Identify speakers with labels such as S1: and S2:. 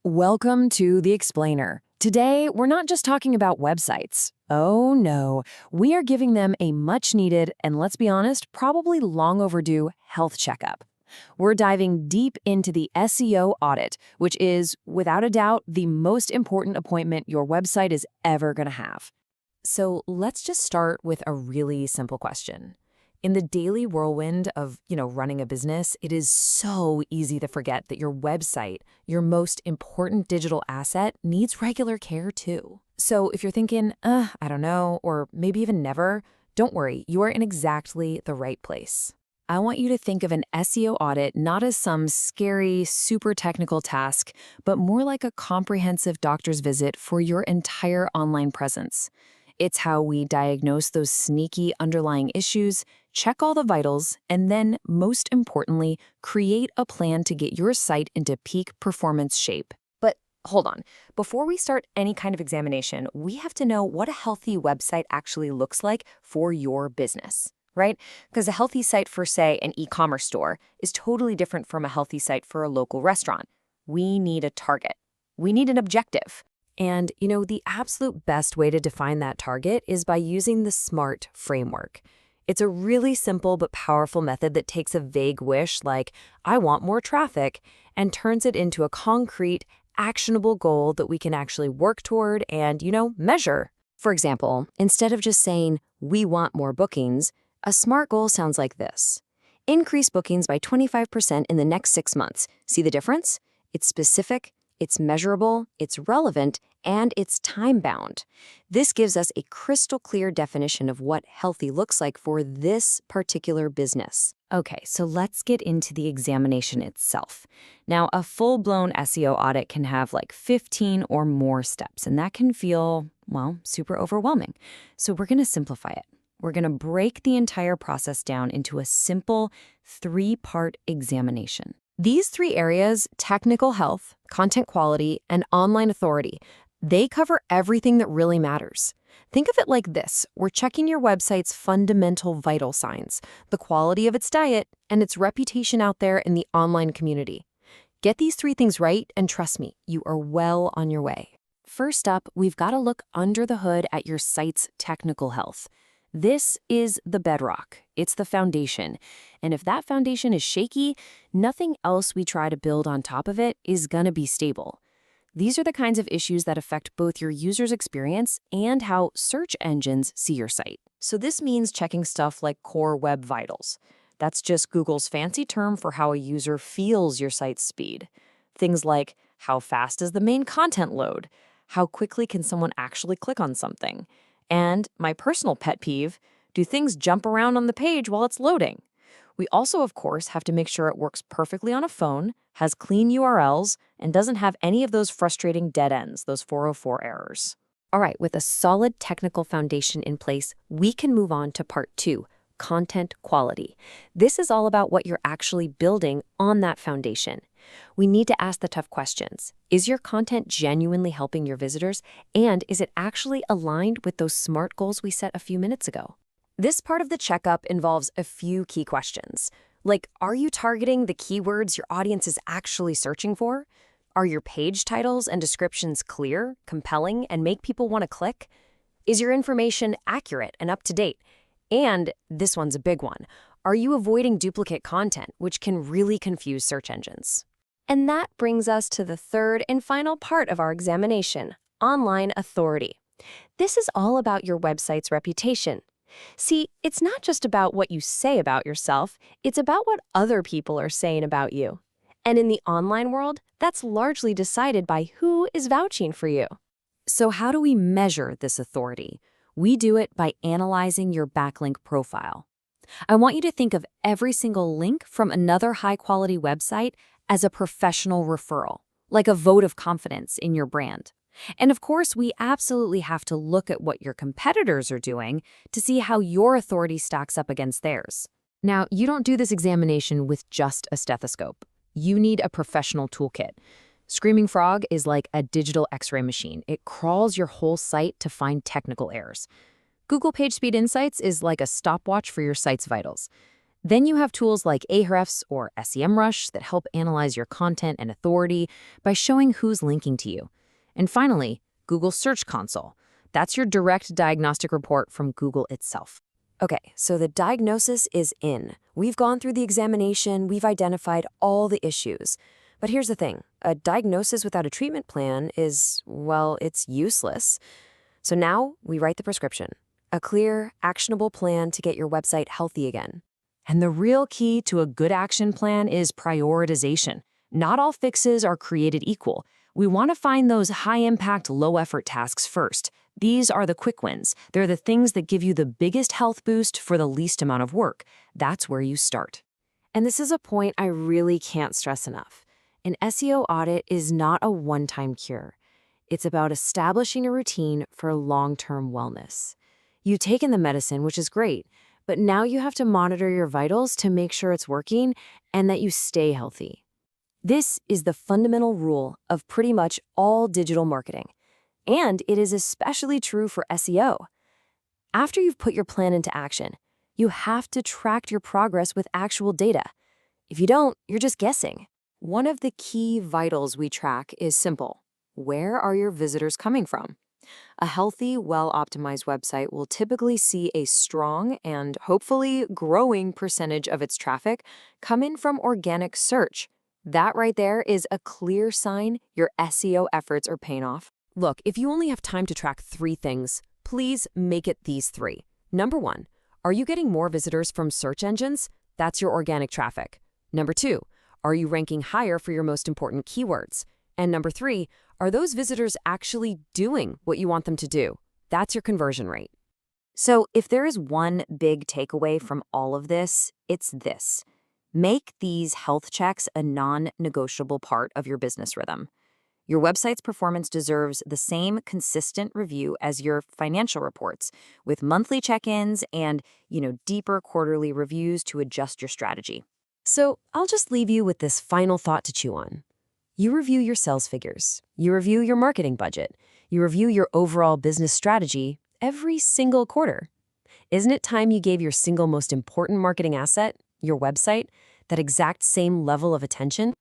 S1: Welcome to The Explainer. Today, we're not just talking about websites. Oh no, we are giving them a much-needed and, let's be honest, probably long overdue health checkup. We're diving deep into the SEO audit, which is, without a doubt, the most important appointment your website is ever going to have. So let's just start with a really simple question. In the daily whirlwind of, running a business, it is so easy to forget that your website, your most important digital asset, needs regular care too. So if you're thinking, I don't know, or maybe even never, don't worry, you are in exactly the right place. I want you to think of an SEO audit not as some scary, super technical task, but more like a comprehensive doctor's visit for your entire online presence. It's how we diagnose those sneaky underlying issues, check all the vitals, and then, most importantly, create a plan to get your site into peak performance shape. But hold on. Before we start any kind of examination, we have to know what a healthy website actually looks like for your business, right? Because a healthy site for, say, an e-commerce store is totally different from a healthy site for a local restaurant. We need a target. We need an objective. And, the absolute best way to define that target is by using the SMART framework. It's a really simple but powerful method that takes a vague wish like, I want more traffic, and turns it into a concrete, actionable goal that we can actually work toward and, measure. For example, instead of just saying, we want more bookings, a SMART goal sounds like this. Increase bookings by 25% in the next 6 months. See the difference? It's specific, it's measurable, it's relevant, and it's time-bound. This gives us a crystal clear definition of what healthy looks like for this particular business. Okay, so let's get into the examination itself. Now, a full-blown SEO audit can have like 15 or more steps, and that can feel, super overwhelming. So we're going to simplify it. We're going to break the entire process down into a simple 3-part examination. These 3 areas, technical health, content quality, and online authority, they cover everything that really matters. Think of it like this. We're checking your website's fundamental vital signs, the quality of its diet, and its reputation out there in the online community. Get these 3 things right, and trust me, you are well on your way. First up, we've got to look under the hood at your site's technical health. This is the bedrock. It's the foundation. And if that foundation is shaky, nothing else we try to build on top of it is going to be stable. These are the kinds of issues that affect both your user's experience and how search engines see your site. So this means checking stuff like core web vitals. That's just Google's fancy term for how a user feels your site's speed. Things like, how fast does the main content load? How quickly can someone actually click on something? And my personal pet peeve, do things jump around on the page while it's loading? We also, of course, have to make sure it works perfectly on a phone, has clean URLs, and doesn't have any of those frustrating dead ends, those 404 errors. All right, with a solid technical foundation in place, we can move on to part 2, content quality. This is all about what you're actually building on that foundation. We need to ask the tough questions. Is your content genuinely helping your visitors? And is it actually aligned with those SMART goals we set a few minutes ago? This part of the checkup involves a few key questions. Like, are you targeting the keywords your audience is actually searching for? Are your page titles and descriptions clear, compelling, and make people want to click? Is your information accurate and up to date? And this one's a big one. Are you avoiding duplicate content, which can really confuse search engines? And that brings us to the third and final part of our examination, online authority. This is all about your website's reputation. See, it's not just about what you say about yourself, it's about what other people are saying about you. And in the online world, that's largely decided by who is vouching for you. So how do we measure this authority? We do it by analyzing your backlink profile. I want you to think of every single link from another high-quality website as a professional referral, like a vote of confidence in your brand. And of course, we absolutely have to look at what your competitors are doing to see how your authority stacks up against theirs. Now, you don't do this examination with just a stethoscope. You need a professional toolkit. Screaming Frog is like a digital X-ray machine. It crawls your whole site to find technical errors. Google PageSpeed Insights is like a stopwatch for your site's vitals. Then you have tools like Ahrefs or SEMrush that help analyze your content and authority by showing who's linking to you. And finally, Google Search Console. That's your direct diagnostic report from Google itself. Okay, so the diagnosis is in. We've gone through the examination, we've identified all the issues. But here's the thing, a diagnosis without a treatment plan is, well, it's useless. So now we write the prescription, a clear, actionable plan to get your website healthy again. And the real key to a good action plan is prioritization. Not all fixes are created equal. We want to find those high-impact, low-effort tasks first. These are the quick wins. They're the things that give you the biggest health boost for the least amount of work. That's where you start. And this is a point I really can't stress enough. An SEO audit is not a one-time cure. It's about establishing a routine for long-term wellness. You've taken the medicine, which is great, but now you have to monitor your vitals to make sure it's working and that you stay healthy. This is the fundamental rule of pretty much all digital marketing. And it is especially true for SEO. After you've put your plan into action, you have to track your progress with actual data. If you don't, you're just guessing. One of the key vitals we track is simple. Where are your visitors coming from? A healthy, well-optimized website will typically see a strong and hopefully growing percentage of its traffic come in from organic search. That right there is a clear sign your SEO efforts are paying off. Look, if you only have time to track 3 things, please make it these 3. Number 1, are you getting more visitors from search engines? That's your organic traffic. Number 2, are you ranking higher for your most important keywords? And number 3, are those visitors actually doing what you want them to do? That's your conversion rate. So if there is one big takeaway from all of this, it's this. Make these health checks a non-negotiable part of your business rhythm. Your website's performance deserves the same consistent review as your financial reports, with monthly check-ins and, deeper quarterly reviews to adjust your strategy. So I'll just leave you with this final thought to chew on. You review your sales figures, you review your marketing budget, you review your overall business strategy every single quarter. Isn't it time you gave your single most important marketing asset, your website, that exact same level of attention?